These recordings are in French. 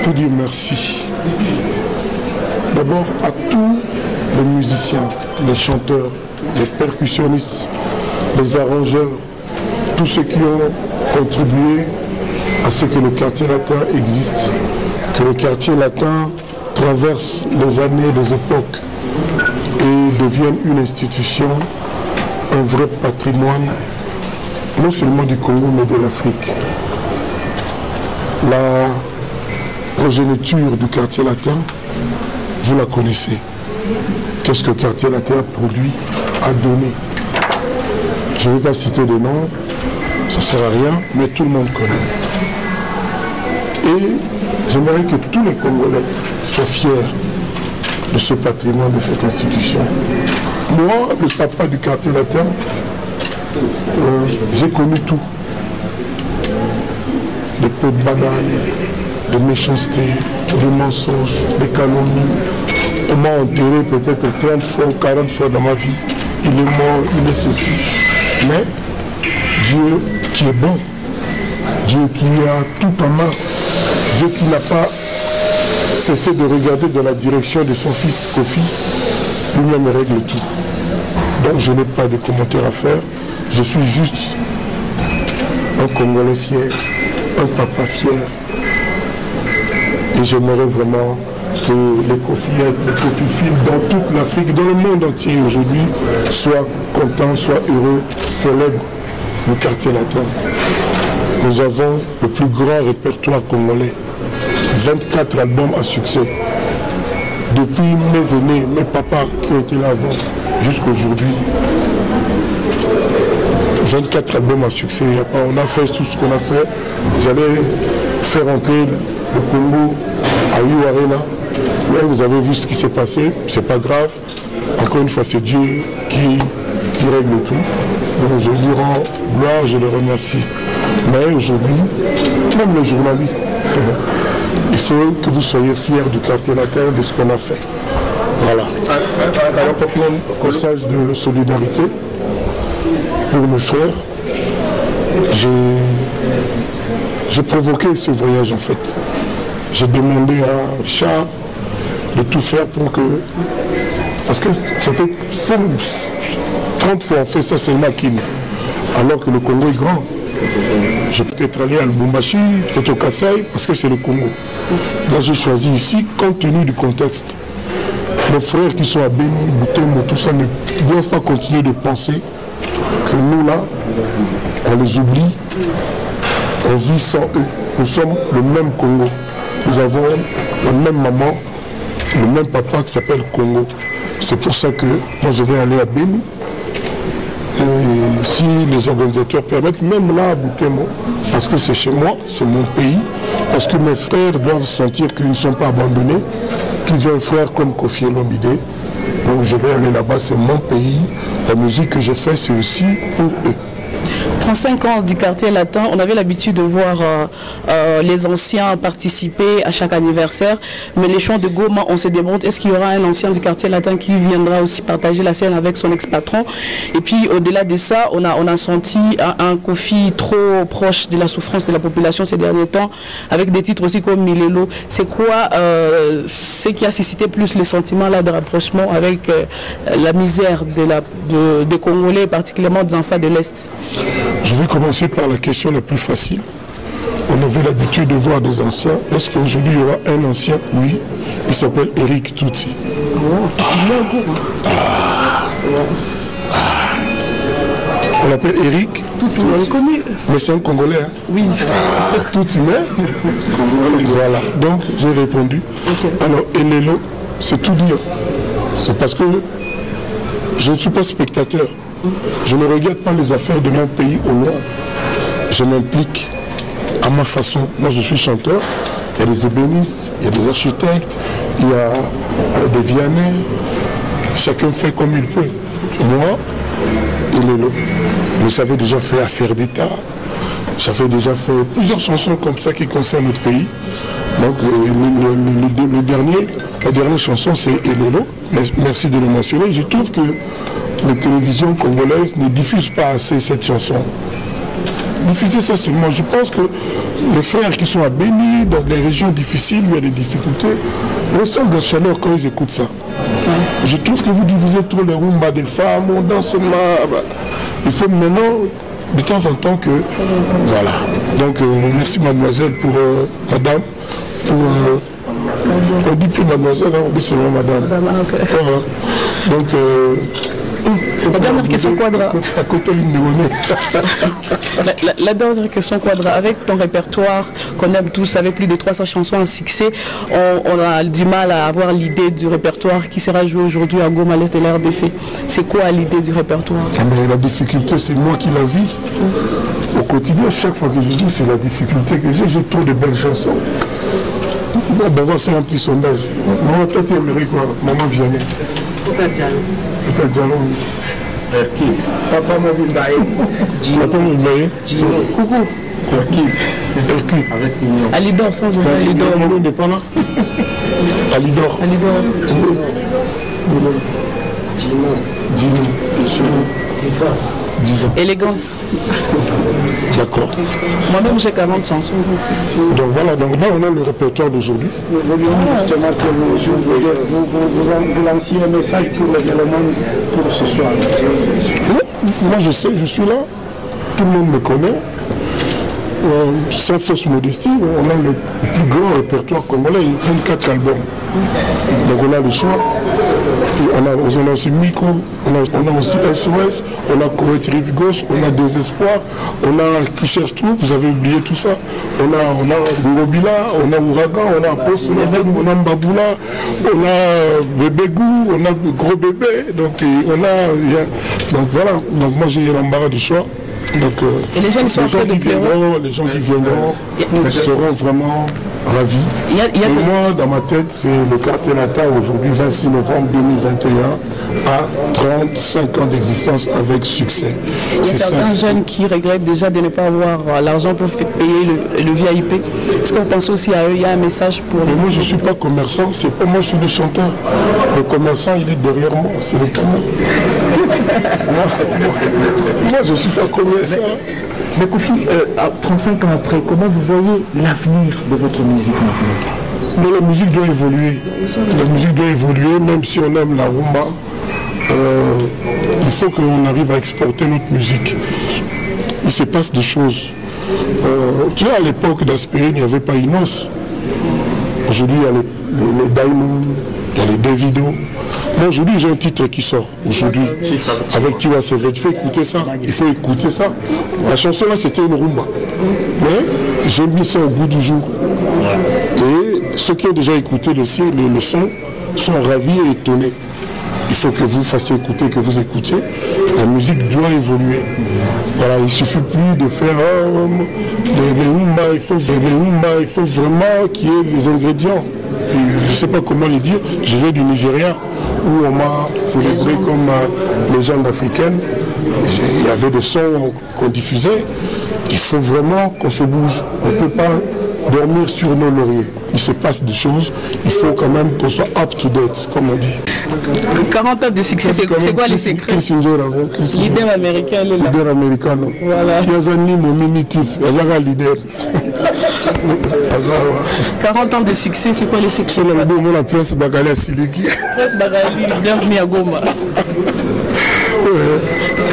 pour dire merci. D'abord à tous les musiciens, les chanteurs, les percussionnistes, les arrangeurs, tous ceux qui ont contribué à ce que le quartier latin existe, que le quartier latin traverse les années, les époques et devienne une institution, un vrai patrimoine, non seulement du Congo mais de l'Afrique. La progéniture du quartier latin, vous la connaissez. Qu'est-ce que le quartier latin a produit, a donné? Je ne vais pas citer de nom, ça ne sert à rien, mais tout le monde connaît. Et j'aimerais que tous les Congolais soient fiers de ce patrimoine, de cette institution. Moi, le papa du quartier latin, j'ai connu tout. Des pots de banane, des méchancetés, des mensonges, des calomnies. On m'a enterré peut-être 30 fois ou 40 fois dans ma vie. Il est mort, il est ceci. Mais Dieu qui est bon, Dieu qui a tout en main, Dieu qui n'a pas cessé de regarder dans la direction de son fils Kofi, lui-même règle tout. Donc je n'ai pas de commentaires à faire, je suis juste un Congolais fier, un papa fier. Et j'aimerais vraiment que les Kofiettes, les Kofifines dans toute l'Afrique, dans le monde entier aujourd'hui, soient contents, soient heureux, célèbrent le quartier latin. Nous avons le plus grand répertoire congolais, 24 albums à succès. Depuis mes aînés, mes papas qui ont été là avant, jusqu'à aujourd'hui. 24 albums à succès, on a fait tout ce qu'on a fait. J'allais faire entrer le Congo à You Arena. Mais vous avez vu ce qui s'est passé, c'est pas grave. Encore une fois, c'est Dieu qui règle tout. Donc je lui rends gloire, je le remercie. Mais aujourd'hui, même les journalistes, il faut que vous soyez fiers du quartier latin, de ce qu'on a fait. Voilà. Alors pour un message de solidarité pour mes frères, j'ai provoqué ce voyage en fait. J'ai demandé à Richard de tout faire pour que... Parce que ça fait 30 fois on fait ça seulement à Kin, alors que le Congo est grand. Je peux peut-être aller à Lubumbashi, peut-être au Kassai, parce que c'est le Congo. Là j'ai choisi ici, compte tenu du contexte. Nos frères qui sont à Beni, Butembo, tout ça, ne doivent pas continuer de penser que nous là, on les oublie, on vit sans eux. Nous sommes le même Congo. Nous avons la même maman, le même papa qui s'appelle Congo. C'est pour ça que moi je vais aller à Beni. Et si les organisateurs permettent, même là à Butembo, parce que c'est chez moi, c'est mon pays, parce que mes frères doivent sentir qu'ils ne sont pas abandonnés, qu'ils ont un frère comme Kofi Olomide. Donc je vais aller là-bas, c'est mon pays. La musique que je fais, c'est aussi pour eux. 35 ans du quartier latin, on avait l'habitude de voir les anciens participer à chaque anniversaire, mais les chants de Goma, on se demande est-ce qu'il y aura un ancien du quartier latin qui viendra aussi partager la scène avec son ex-patron. Et puis au-delà de ça, on a senti un Kofi trop proche de la souffrance de la population ces derniers temps, avec des titres aussi comme Milelo. C'est quoi ce qui a suscité plus le sentiment là de rapprochement avec la misère des Congolais, particulièrement des enfants de l'Est? Je vais commencer par la question la plus facile. On avait l'habitude de voir des anciens. Est-ce qu'aujourd'hui il y aura un ancien? Oui. Il s'appelle Eric Tutsi. On l'appelle Eric Tutsi. Mais c'est un Congolais. Hein? Oui. Tutsi, mais voilà. Donc j'ai répondu. Okay. Alors Elelo, c'est tout dire. C'est parce que je ne suis pas spectateur. Je ne regarde pas les affaires de mon pays au loin. Je m'implique à ma façon. Moi, je suis chanteur. Il y a des ébénistes, il y a des architectes, il y a des Vianney. Chacun fait comme il peut. Moi, Elelo, mais j'avais déjà fait Affaire d'État. J'avais déjà fait plusieurs chansons comme ça qui concernent notre pays. Donc, la dernière chanson, c'est Elelo. Merci de le mentionner. Je trouve que les télévisions congolaises ne diffusent pas assez cette chanson. diffuser ça seulement. Je pense que les frères qui sont à Béni, dans des régions difficiles, où il y a des difficultés, ressentent de la chaleur quand ils écoutent ça. Je trouve que vous diffusez trop les Rumba des femmes, on danse là. Il faut maintenant, de temps en temps, que... Voilà. Donc, merci mademoiselle pour... madame, pour... on dit plus mademoiselle, hein, on dit seulement madame. Donc... la dernière question, Quadra. La dernière question, Quadra. Avec ton répertoire qu'on aime tous, avec plus de 300 chansons à succès, on a du mal à avoir l'idée du répertoire qui sera joué aujourd'hui à Goma, l'Est de la RDC. C'est quoi l'idée du répertoire? Mais la difficulté, c'est moi qui la vis. Au quotidien, chaque fois que je joue, c'est la difficulté que j'ai. J'ai trop de belles chansons. Bon, on va faire un petit sondage. Maman, toi, tu aimerais quoi? Maman Vianney. Fouta Diallo. Qui? Papa Mobimbaye. Papa Mobimbaye. Coucou. Hercule. Avec Mignon. Alidor, sans jouer. Alidor. Mignon n'est pas là. Alidor. Diva. Élégance. D'accord. Moi-même, j'ai 40 chansons. Donc voilà, donc là, on a le répertoire d'aujourd'hui. Nous voulions justement que vous lanciez un message pour les éléments pour ce soir. Moi, je sais, je suis là. Tout le monde me connaît. Sans fausse modestie, on a le plus grand répertoire congolais, 24 albums. Donc on a le choix. On a aussi Miko, on a aussi SOS, on a Koweït Rive Gauche, on a Désespoir, on a Qui cherche tout, vous avez oublié tout ça. On a Ngobila, on a Ouragan, on a Aposte, on a Mbaboula, on a Bébé Gou, on a Gros Bébé, donc donc voilà, donc moi j'ai l'embarras du choix. Donc, et les gens qui sont en train de pleurer. Les gens qui viendront seront vraiment ravis. Et moi, dans ma tête, c'est le Cartel Latin aujourd'hui, 26 novembre 2021, à 35 ans d'existence avec succès. Il y a certains jeunes qui regrettent déjà de ne pas avoir l'argent pour payer le VIP. Est-ce que vous pensez aussi à eux? Il y a un message pour... Mais moi, je ne suis pas commerçant, c'est pas moi, je suis le chanteur. Le commerçant, il est derrière moi, c'est le camion. Moi, je ne suis pas commerçant. Mais Kofi, 35 ans après, comment vous voyez l'avenir de votre musique maintenant? Mais la musique doit évoluer. La musique doit évoluer, même si on aime la rumba. Il faut qu'on arrive à exporter notre musique. Il se passe des choses. Tu vois, à l'époque d'Aspirine, il n'y avait pas Inos. Aujourd'hui, il y a les Diamond, il y a les Davido. Moi, aujourd'hui, j'ai un titre qui sort. Aujourd'hui, avec Tiwa Savage. Il faut écouter ça. Il faut écouter ça. La chanson là, c'était une rumba. Mais j'ai mis ça au goût du jour. Et ceux qui ont déjà écouté le son sont ravis et étonnés. Il faut que vous fassiez écouter, que vous écoutiez. La musique doit évoluer. Voilà, il ne suffit plus de faire les rumba. Il faut vraiment qu'il y ait les ingrédients. Et je ne sais pas comment les dire. Je viens du Nigeria, où on m'a célébré comme légende africaine. Il y avait des sons qu'on diffusait. Il faut vraiment qu'on se bouge. On ne peut pas dormir sur nos lauriers. Il se passe des choses. Il faut quand même qu'on soit up-to-date, comme on dit. 40 ans de succès, c'est quoi les secrets? Leader américain, leader américain. Voilà. Il y a un mini-type. Il y a un leader. 40 ans de succès, c'est quoi les secrets? C'est le bon mot, la presse Bagali à Siliki. Presse Bagali, bienvenue à Goma.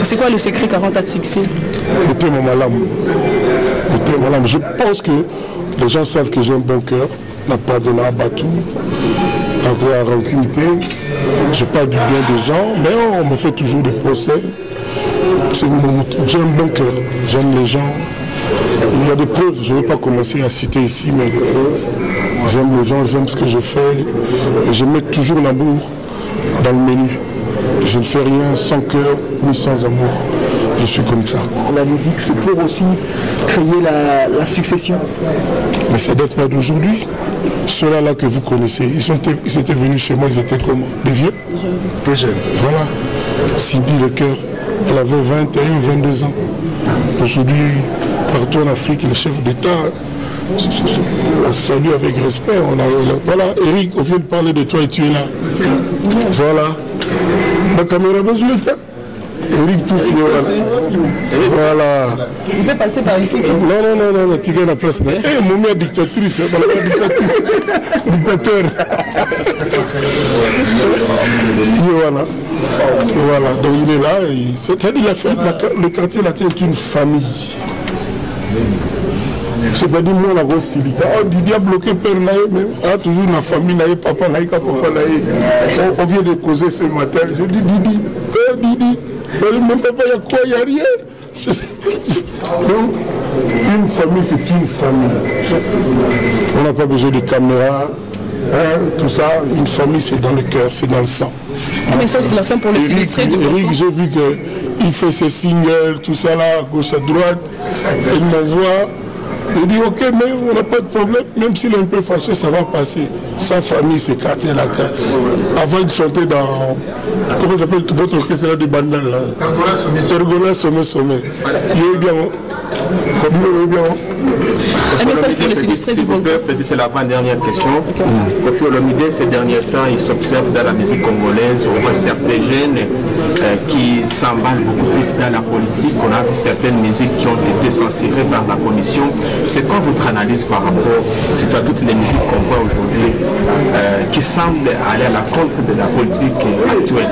C'est quoi le secret 40 ans de succès? Écoutez, madame, je pense que les gens savent que j'ai un bon cœur, la pardonne à Batou, la rancuité. Je parle du bien des gens, mais on me fait toujours des procès. J'ai un bon cœur, j'aime les gens. Il y a des preuves, je ne vais pas commencer à citer ici, mais j'aime les gens, j'aime ce que je fais. Et je mets toujours l'amour dans le menu. Je ne fais rien sans cœur ni sans amour. Je suis comme ça. La musique, c'est pour aussi créer la succession. Mais ça date pas d'aujourd'hui. Ceux-là que vous connaissez, ils étaient venus chez moi, ils étaient comment? Des vieux? Des jeunes. Voilà. Sibi Le Cœur, elle avait 21, 22 ans. Aujourd'hui, partout en Afrique, le chef d'État la salue avec respect. Voilà, Eric, on vient de parler de toi et tu es là. Voilà. Ma caméra besoin. Eric Touti, voilà. Il peut passer par ici. Non, tu gagnes la place. Eh, mon mère dictatrice, dictateur. Voilà, donc il est là. C'est-à-dire le quartier latin est une famille. C'est-à-dire moi la grosse silica. Oh, Didi a bloqué père naïe, mais toujours la famille naïe, papa naïe, papa naïe. On vient de causer ce matin. Je dis Didi, Didi, même papa, il y a quoi, il n'y a rien. Donc, une famille, c'est une famille. On n'a pas besoin de caméras, hein, tout ça. Une famille, c'est dans le cœur, c'est dans le sang. Un message de la fin pour les sinistrés du Eric, j'ai vu qu'il fait ses singles, tout ça là, à gauche, à droite. Il m'envoie. Il dit ok, mais on n'a pas de problème, même s'il est un peu fâché, ça va passer. Sa famille, c'est quartier latin. Avant de chanter dans. Comment s'appelle votre orchestre là, de Bandal là? Pergola Sommet. Il est bien. Un message pour les sinistrés du volcan. Peut-être c'est l'avant-dernière question. Kofi Olomide, ces derniers temps, il s'observe dans la musique congolaise. On voit certains jeunes qui s'emballent beaucoup plus dans la politique. On a vu certaines musiques qui ont été censurées par la commission. C'est quoi votre analyse par rapport surtout à toutes les musiques qu'on voit aujourd'hui qui semblent aller à la contre de la politique actuelle?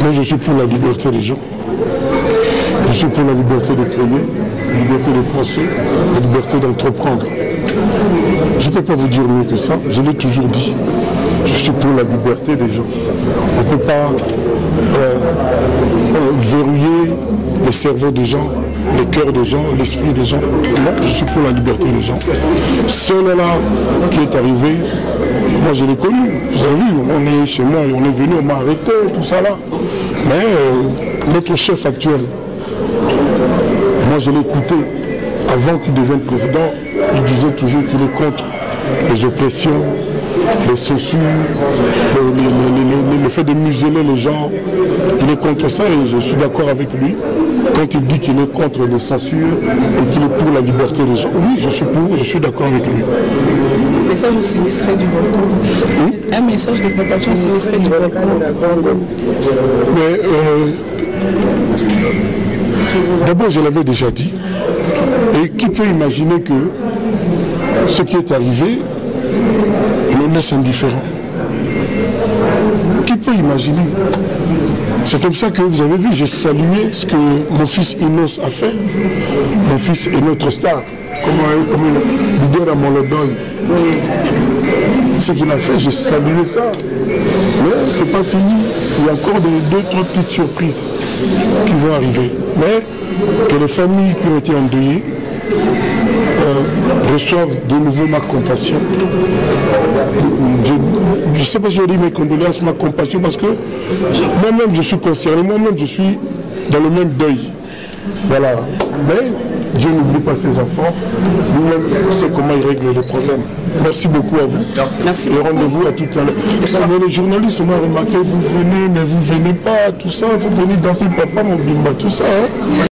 Moi, je suis pour la liberté des gens. Je suis pour la liberté de créer, la liberté de penser, la liberté d'entreprendre. Je ne peux pas vous dire mieux que ça, je l'ai toujours dit. Je suis pour la liberté des gens. On ne peut pas verrouiller les cerveaux des gens, les cœurs des gens, l'esprit des gens. Non, je suis pour la liberté des gens. Celui-là qui est arrivé, moi je l'ai connu. Vous avez vu, on est chez moi, on est venu, on m'a arrêté, tout ça là. Mais notre chef actuel, moi je l'ai écouté avant qu'il devienne président, il disait toujours qu'il est contre les oppressions, les censures, le fait de museler les gens. Il est contre ça et je suis d'accord avec lui. Quand il dit qu'il est contre les censures et qu'il est pour la liberté des gens, oui, je suis d'accord avec lui. Un message au sinistré du volcan. Un message de préparation au sinistré du volcan. Mais d'abord, je l'avais déjà dit. Et qui peut imaginer que ce qui est arrivé me laisse indifférent? Qui peut imaginer? C'est comme ça que vous avez vu, j'ai salué ce que mon fils Inos a fait. Mon fils est notre star. Comme leader à Molodoy. Ce qu'il a fait, j'ai salué ça. Mais c'est pas fini. Il y a encore deux, trois petites surprises qui vont arriver. Mais que les familles qui ont été endeuillées reçoivent de nouveau ma compassion. Je ne sais pas si je dis mes condoléances, ma compassion, parce que moi-même je suis concerné, moi-même je suis dans le même deuil. Voilà. Mais Dieu n'oublie pas ses enfants. Lui-même sait comment il règle les problèmes. Merci beaucoup à vous. Merci. Et rendez-vous à tout à l'heure. Mais les journalistes m'ont remarqué, vous venez, mais vous ne venez pas, tout ça, vous venez danser papa, mon bimba, tout ça. Hein.